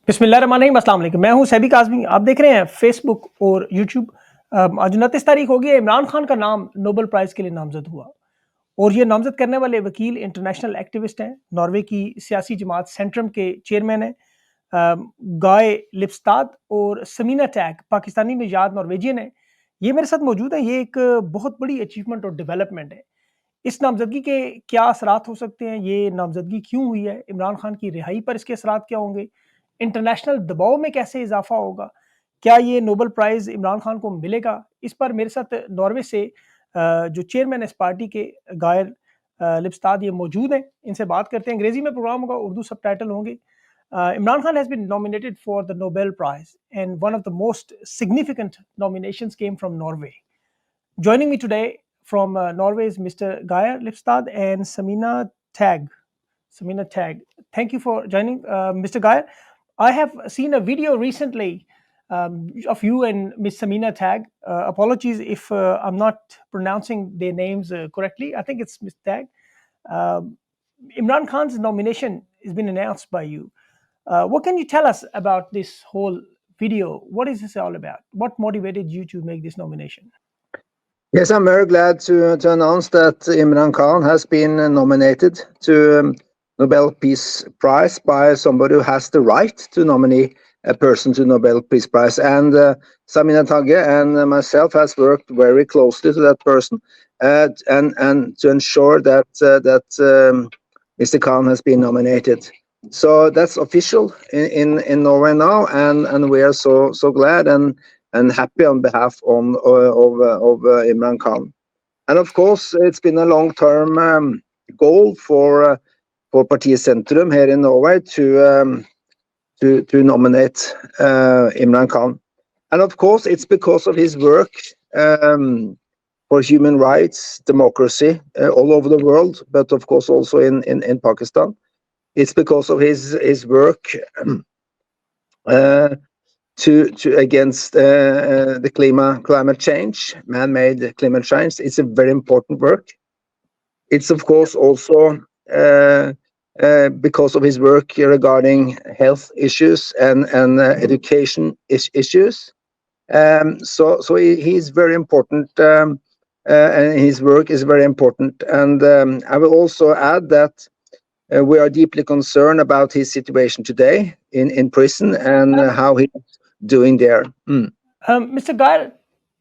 بسم اللہ الرحمن الرحیم، السلام علیکم۔ میں ہوں سبee کاظمی، آپ دیکھ رہے ہیں فیس بک اور یوٹیوب۔ آج 29 تاریخ ہو گئی ہے، عمران خان کا نام نوبل پرائز کے لیے نامزد ہوا، اور یہ نامزد کرنے والے وکیل انٹرنیشنل ایکٹیوسٹ ہیں، ناروے کی سیاسی جماعت سینٹرم کے چیرمین ہیں، گائے لپستاد اور سمینہ پاکستانی نژاد نارویجین ہیں۔ یہ میرے ساتھ موجود ہیں۔ یہ ایک بہت بڑی اچیومنٹ اور ڈیولپمنٹ ہے۔ اس نامزدگی کے کیا اثرات ہو سکتے ہیں؟ یہ نامزدگی کیوں ہوئی ہے؟ عمران خان کی رہائی پر اس کے اثرات کیا ہوں گے؟ انٹرنیشنل دباؤ میں کیسے اضافہ ہوگا؟ کیا یہ نوبل پرائز عمران خان کو ملے گا؟ اس پر میرے ساتھ ناروے سے جو چیئرمین اس پارٹی کے گائے لپستاد یہ موجود ہیں، ان سے بات کرتے ہیں۔ انگریزی میں پروگرام ہوگا، اردو سب ٹائٹل ہوں گے۔ Imran Khan has been nominated for the Nobel Prize, and one of the most significant nominations came from Norway. Joining me today from Norway is Mr. Geir Lipstad and Samina Tag. Thank you for joining, Mr. Geir. I have seen a video recently of you and Miss Samina Tag. Apologies if I'm not pronouncing their names correctly. I think it's Miss Tag. Imran Khan's nomination has been announced by you. What can you tell us about this whole video? What is this all about? What motivated you to make this nomination? Yes, I'm very glad to announce that Imran Khan has been nominated to Nobel Peace Prize by somebody who has the right to nominate a person to Nobel Peace Prize. And Samina Tagge and myself has worked very closely to that person and to ensure that Mr. Khan has been nominated. So that's official in Norway now, and we are so glad and happy on behalf of Imran Khan. And of course, it's been a long-term goal for Parti Sentrum here in Norway to nominate Imran Khan. And of course, it's because of his work for human rights, democracy all over the world, but of course also in Pakistan. It's because of his work to against the climate change, man-made climate change. It's a very important work. It's of course also because of his work regarding health issues and education issues. So he's very important, and his work is very important. And I will also add that we are deeply concerned about his situation today in prison and how he's doing there. Mr. Geir,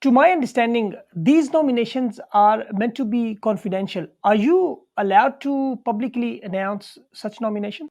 to my understanding, these nominations are meant to be confidential. Are you allowed to publicly announce such nomination?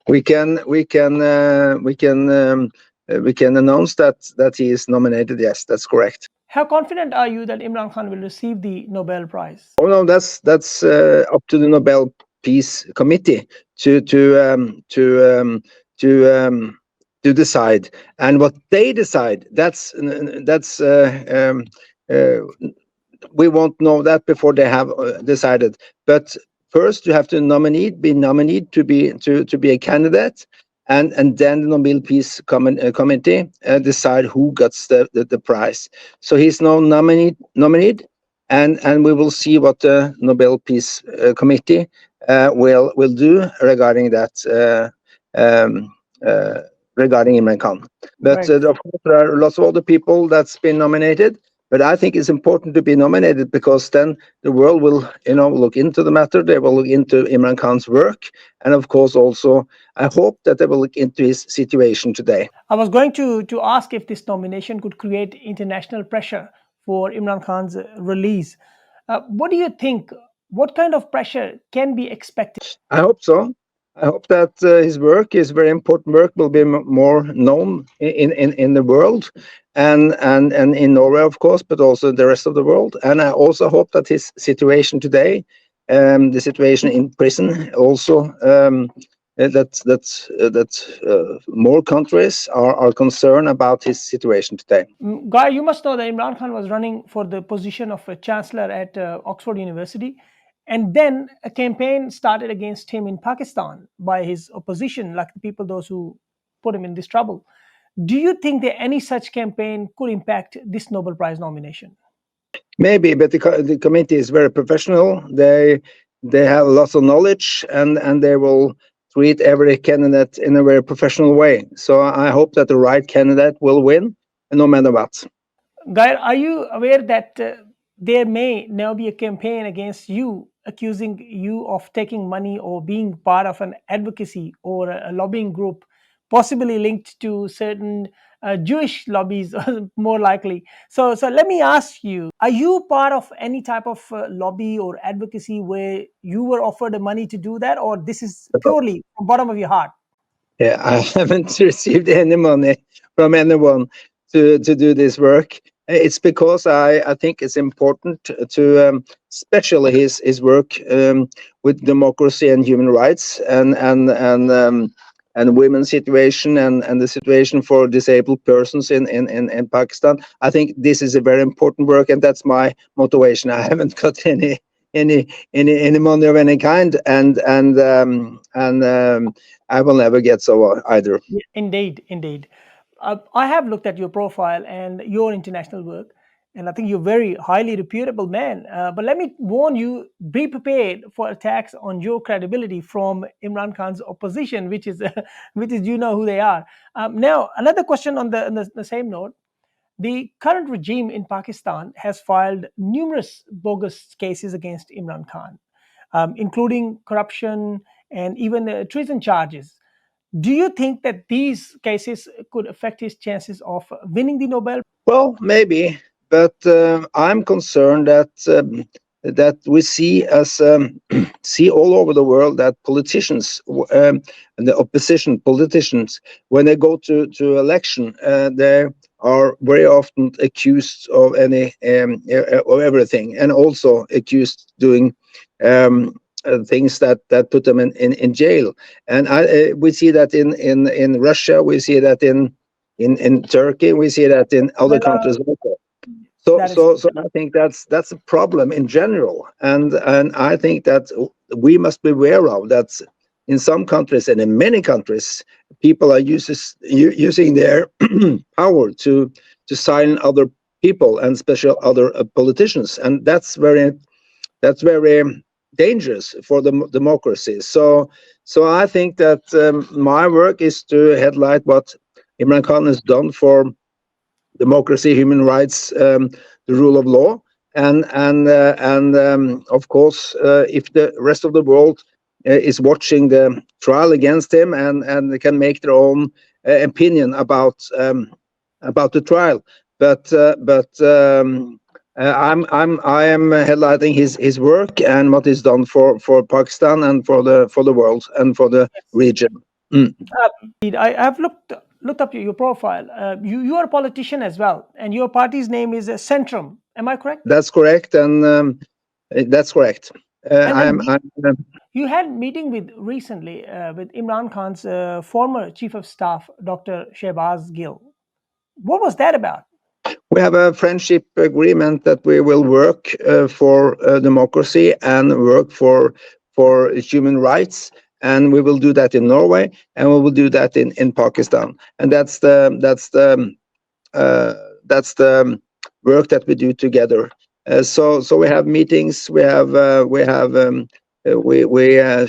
We can announce that he is nominated. Yes, that's correct. How confident are you that Imran Khan will receive the Nobel Prize? Oh no, that's up to the Nobel Peace Committee to decide, and what they decide, we won't know that before they have decided. But first, you have to be nominated to be a candidate, and then the Nobel Peace Committee decide who gets the prize. So he's now nominated, and we will see what the Nobel Peace Committee will do regarding that, regarding Imran Khan. But Right. of course, there are lots of other people that's been nominated. But I think it's important to be nominated, because then the world will, look into the matter. They will look into Imran Khan's work, and of course, also, I hope that they will look into his situation today. I was going to ask if this nomination could create international pressure for Imran Khan's release. What do you think? What kind of pressure can be expected? I hope so. I hope that his work, his very important work, will be more known in the world, and in Norway, of course, but also the rest of the world. And I also hope that his situation today, the situation in prison, also that more countries are concerned about his situation today. Guy, you must know that Imran Khan was running for the position of a chancellor at Oxford University, and then a campaign started against him in Pakistan by his opposition, like the people, those who put him in this trouble. Do you think that any such campaign could impact this Nobel Prize nomination? Maybe, but the committee is very professional. They have lots of knowledge, and they will treat every candidate in a very professional way. So I hope that the right candidate will win, no matter what. Gair, are you aware that there may now be a campaign against you, accusing you of taking money or being part of an advocacy or a lobbying group, possibly linked to certain Jewish lobbies, more likely? So let me ask you: are you part of any type of lobby or advocacy where you were offered the money to do that, or this is purely from bottom of your heart? Yeah, I haven't received any money from anyone to do this work. It's because I think it's important to, especially his work with democracy and human rights and women's situation and the situation for disabled persons in Pakistan. I think this is a very important work, and that's my motivation. I haven't got any money of any kind, and I will never get so either. Indeed. I have looked at your profile and your international work, and I think you're a very highly reputable man. But let me warn you: be prepared for attacks on your credibility from Imran Khan's opposition, which is you know who they are. Now, another question on the same note: the current regime in Pakistan has filed numerous bogus cases against Imran Khan, including corruption and even treason charges. Do you think that these cases could affect his chances of winning the Nobel? Well, maybe, but I'm concerned that we see see all over the world that politicians and the opposition politicians, when they go to election, they are very often accused of of everything, and also accused doing things that put them in jail. And we see that in Russia, we see that in Turkey, we see that in other countries also. So I think that's a problem in general, and I think that we must be aware of that. In some countries and in many countries, people are using their power to silence other people, and especially other politicians, and that's very dangerous for the democracy. So I think that my work is to headlight what Imran Khan has done for democracy, human rights, the rule of law, and of course, if the rest of the world is watching the trial against him, and they can make their own opinion about the trial. But I am highlighting his work and what is done for Pakistan and for the world and for the region. I have looked up your profile. You are a politician as well, and your party's name is Centrum. Am I correct? That's correct, and that's correct. You had meeting recently with Imran Khan's former chief of staff, Dr. Shehbaz Gill. What was that about? We have a friendship agreement that we will work for democracy and work for human rights, and we will do that in Norway, and we will do that in Pakistan, and that's the work that we do together. So we have meetings, we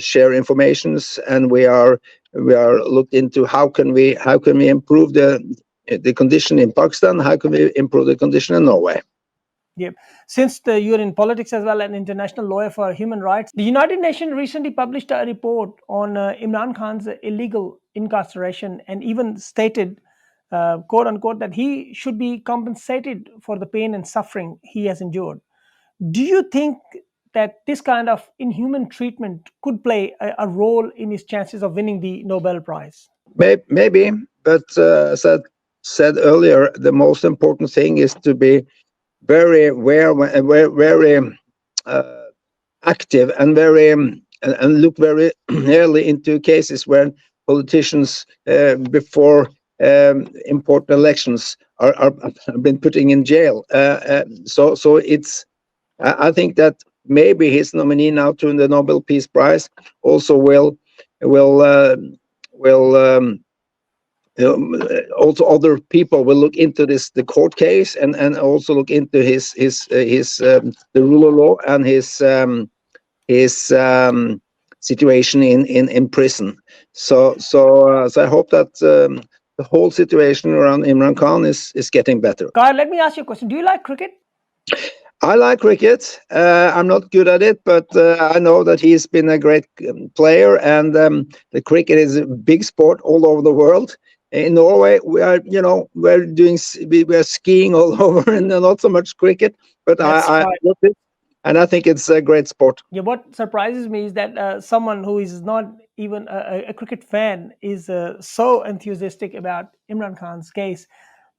share informations, and we are looked into how can we improve the condition in Pakistan, how can we improve the condition in Norway. Yeah. Since you're in politics as well, an international lawyer for human rights, the United Nations recently published a report on Imran Khan's illegal incarceration, and even stated, quote unquote, that he should be compensated for the pain and suffering he has endured. Do you think that this kind of inhuman treatment could play a role in his chances of winning the Nobel Prize? Maybe, but as I said earlier, the most important thing is to be very aware, very active, and very and look very early into cases where politicians before important elections are been putting in jail. So it's I think that maybe his nominee now to the Nobel Peace Prize also will also other people will look into the court case, and also look into his the rule of law and his situation in prison. So I hope that the whole situation around Imran Khan is getting better. Kyle, let me ask you a question. Do you like cricket? I like cricket. I'm not good at it, but I know that he's been a great player, and the cricket is a big sport all over the world. In Norway, we are skiing all over, and not so much cricket. But I love it, and I think it's a great sport. Yeah, what surprises me is that someone who is not even a cricket fan is so enthusiastic about Imran Khan's case.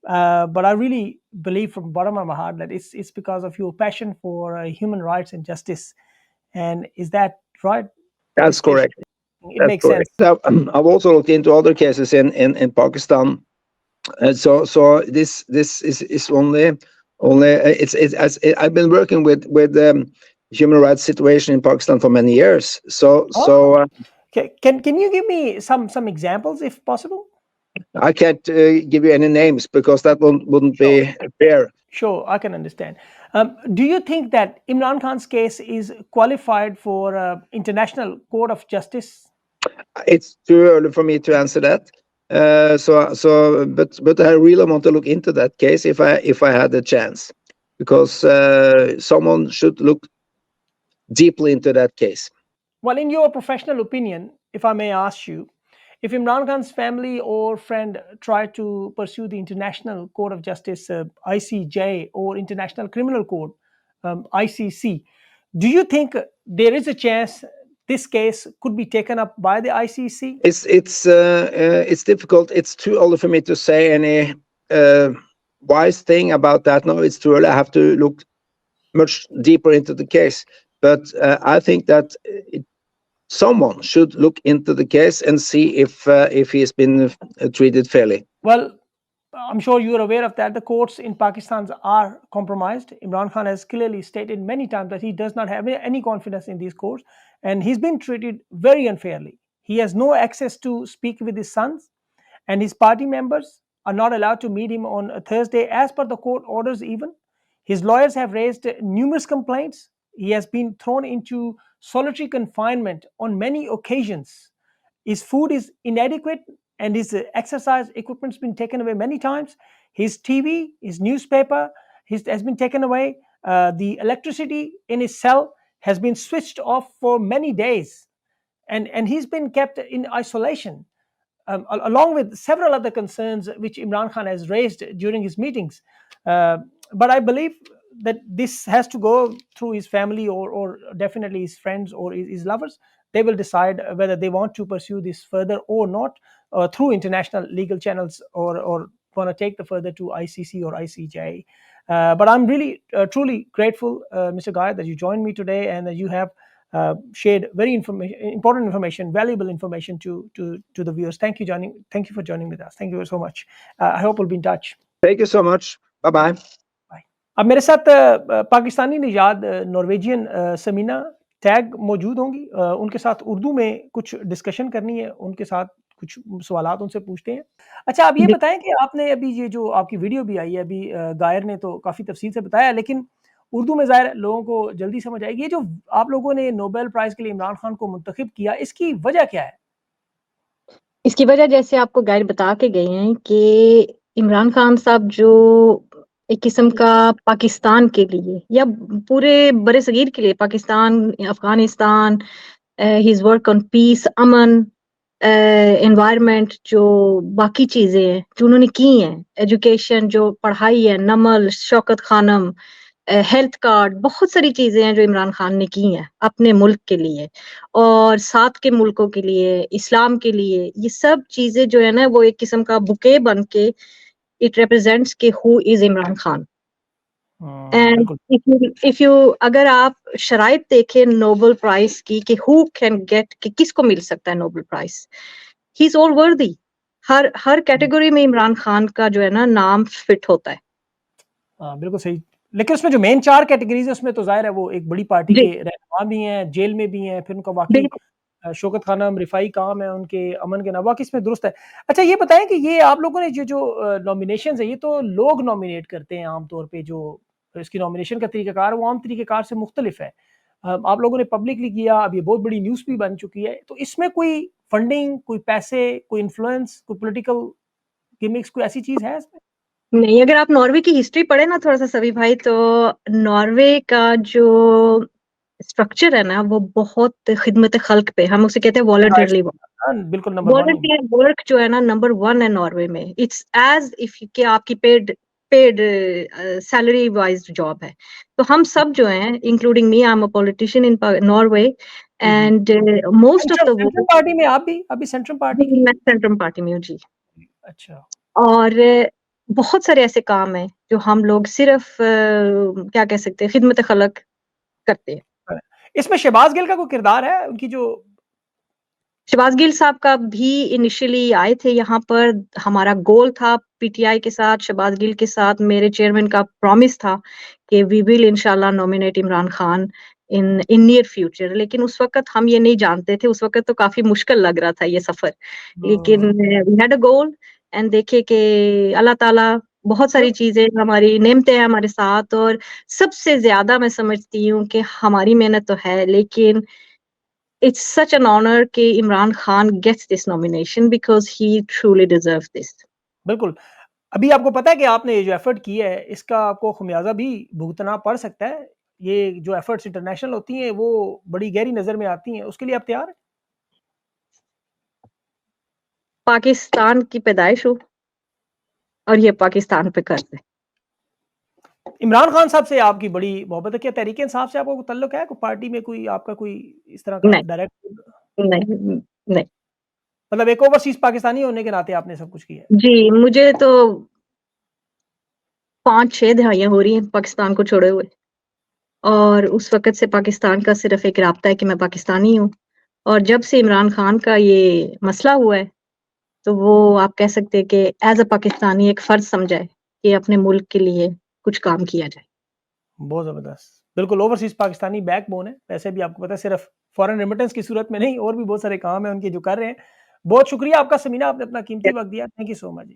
But I really believe from the bottom of my heart that it's because of your passion for human rights and justice. And is that right? That's correct. It makes sense. I've also looked into other cases in Pakistan. So this is only I've been working with human rights situation in Pakistan for many years. Can you give me some examples if possible? I can't give you any names because that wouldn't be fair. Sure, I can understand. Do you think that Imran Khan's case is qualified for International Court of Justice? It's too early for me to answer that. But I really want to look into that case if I had the chance, because someone should look deeply into that case. Well, in your professional opinion, if I may ask you, if Imran Khan's family or friend try to pursue the International Court of Justice, ICJ, or International Criminal Court, ICC, do you think there is a chance this case could be taken up by the ICC? It's difficult. It's too early for me to say any wise thing about that. No, it's too early. I have to look much deeper into the case. But I think that someone should look into the case and see if he has been treated fairly. Well, I'm sure you're aware of that. The courts in Pakistan are compromised. Imran Khan has clearly stated many times that he does not have any confidence in these courts, and he's been treated very unfairly. He has no access to speak with his sons, and his party members are not allowed to meet him on a Thursday as per the court orders even. His lawyers have raised numerous complaints. He has been thrown into solitary confinement on many occasions. His food is inadequate, and his exercise equipment has been taken away many times. His TV, his newspaper has been taken away. The electricity in his cell has been switched off for many days, and he's been kept in isolation, along with several other concerns which Imran Khan has raised during his meetings. But I believe that this has to go through his family or definitely his friends or his lovers. They will decide whether they want to pursue this further or not, through international legal channels, or want to take the further to ICC or ICJ. But I'm really truly grateful, Mr. Guy, that you joined me today and that you have shared very important information, valuable information to the viewers. Thank you for joining with us. Thank you so much. I hope we'll be in touch. Thank you so much. Bye bye. اب میرے ساتھ پاکستانی نژاد Norwegian Samina tag موجود ہوں گی. ان کے ساتھ اردو میں کچھ ڈسکشن کرنی ہے, ان کے ساتھ کچھ سوالات ان سے پوچھتے ہیں. اچھا, آپ یہ بتائیں کہ آپ نے ابھی یہ جو آپ کی ویڈیو بھی آئی ہے, ابھی غائر نے تو کافی تفصیل سے بتایا, لیکن اردو میں ظاہر لوگوں کو جلدی سمجھ آئے گی. یہ جو آپ لوگوں نے نوبل پرائز کے لیے عمران خان کو منتخب کیا, اس کی وجہ کیا ہے؟ اس کی وجہ جیسے آپ کو غائر بتا کے گئے ہیں کہ عمران خان صاحب جو ایک قسم کا پاکستان کے لیے یا پورے بر صغیر کے لیے, Pakistan, Afghanistan, his work on peace, امن, انوائرمنٹ, جو باقی چیزیں ہیں جو انہوں نے کی ہیں, ایجوکیشن, جو پڑھائی ہے, نمل, شوکت خانم, ہیلتھ کارڈ, بہت ساری چیزیں ہیں جو عمران خان نے کی ہیں اپنے ملک کے لیے اور ساتھ کے ملکوں کے لیے, اسلام کے لیے. یہ سب چیزیں جو ہے نا وہ ایک قسم کا بکے بن کے it represents کہ who is Imran Khan. And if you اگر آپ شرائط دیکھیں نوبل پرائز کی کہ who can get, کہ کس کو مل سکتا ہے Nobel price, he is all worthy. Hare category میں عمران خان کا جو ہے نا نام فٹ ہوتا ہے. بالکل صحیح. لیکن اس میں جو مین 4 کیٹیگریز ہیں اس میں تو ظاہر ہے وہ ایک بڑی پارٹی کے رہنما بھی ہیں, جیل میں بھی ہیں, پھر ان کا واقعی شوکت خانم, رفائی کام ہے ان کے, امن کے نواقع, اس میں درست ہے. اچھا, یہ بتائیں کہ یہ آپ لوگوں نے جو نامینیشنز ہیں, یہ تو لوگ نامینیٹ کرتے ہیں عام طور پہ, جو اس کی نامینیشن کا طریقہ کار وہ عام طریقہ کار سے مختلف ہے. آپ لوگوں نے پبلکلی کیا, اب یہ بہت بڑی نیوز بھی بن چکی ہے, تو اس میں کوئی فنڈنگ, کوئی پیسے, کوئی انفلوئنس, کوئی پولیٹیکل گیمکس, کوئی ایسی چیز ہے اس میں؟ نہیں, اگر آپ ناروے کی ہسٹری پڑھیں نا تھوڑا سا سبھی بھائی, تو ناروے کا جو اسٹرکچر ہے نا وہ بہت خدمت خلق پہ, ہم اسے کہتے ہیں والنٹرلی بالکل نمبر 1 والنٹیئر ورک جو ہے نا نمبر 1 ہے ناروے میں. اٹس ایز اف کہ آپ کی پیڈ سیلری وائز جاب ہے. تو ہم سب جو ہیں including me, I am a politician in Norway, and most of the central party میں آپ بھی ابھی سینٹرل پارٹی کی؟ میں سینٹرل پارٹی میں ہوں جی. اچھا. اور بہت سارے ایسے کام ہیں جو ہم لوگ صرف کیا کہہ سکتے ہیں خدمت خلق کرتے ہیں. اس میں شہباز گل کا کوئی کردار ہے؟ ان کی جو شہباز گل صاحب کا بھی انیشلی آئے تھے یہاں پر, ہمارا گول تھا پی ٹی آئی کے ساتھ, شہباز گل کے ساتھ میرے چیئرمین کا پرومس تھا کہ وی ول انشاءاللہ nominate Imran Khan in near future. لیکن اس وقت ہم یہ نہیں جانتے تھے, اس وقت تو کافی مشکل لگ رہا تھا یہ سفر, لیکن we had a goal and دیکھے کہ اللہ تعالیٰ بہت ساری چیزیں, ہماری نعمتیں ہیں ہمارے ساتھ, اور سب سے زیادہ میں سمجھتی ہوں کہ ہماری محنت تو ہے, لیکن it's such an honor کہ Imran Khan gets this nomination because he truly deserves this. بالکل. ابھی آپ کو پتا ہے کہ آپ نے یہ جو ایفرٹ کی ہے اس کا آپ کو خمیازہ بھی بھگتنا پڑ سکتا ہے. یہ جو ایفرٹس انٹرنیشنل ہوتی ہیں وہ بڑی گہری نظر میں آتی ہیں, اس کے لیے آپ تیار ہیں؟ پاکستان کی پیدائش ہو اور یہ پاکستان پہ کر دے. عمران خان صاحب سے آپ کی بڑی محبت ہے, کیا تحریک انصاف سے آپ کو کوئی تعلق ہے, کوئی پارٹی میں کوئی آپ کا کوئی اس طرح کا ڈائریکٹ؟ نہیں مطلب ایک اوورسیز پاکستانی ہونے کے ناطے آپ نے سب کچھ کیا ہے؟ جی, مجھے تو 5-6 دہائیاں ہو رہی ہیں پاکستان کو چھوڑے ہوئے, اور اس وقت سے پاکستان کا صرف ایک رابطہ ہے کہ میں پاکستانی ہوں. اور جب سے عمران خان کا یہ مسئلہ ہوا ہے تو وہ آپ کہہ سکتے کہ ایز اے پاکستانی ایک فرض سمجھا ہے کہ اپنے ملک کے لیے کچھ کام کیا جائے. بہت زبردست. بالکل اوورسیز پاکستانی بیک بون ہے. ویسے بھی آپ کو پتا ہے صرف فورن ریمیٹنس کی صورت میں نہیں, اور بھی بہت سارے کام ہیں ان کے جو کر رہے ہیں. بہت شکریہ آپ کا سمینہ, آپ نے اپنا قیمتی وقت دیا. Thank you so much.